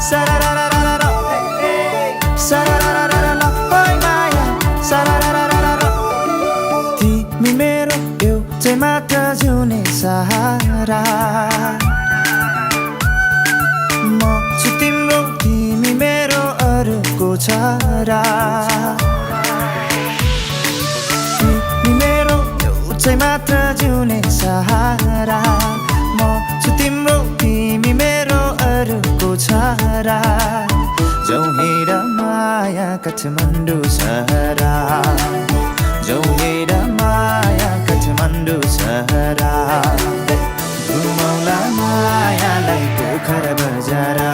Sararararara, sararararara, oi माया sararararara तिमी मेरो एउटै मात्र जिउने सहारा म छु तिम्रो तिमी मेरो अरूको छोरा तिमी मेरो एउटै मात्र जिउने सहारा म छु तिम्रो तिमी मेरो अरूको छोरा जाउँ हेर माया काठमाडौँ सहरा जाउँ हेर माया काठमाडौँ सहरा घुमाउला मायालाई पोखरा बजारा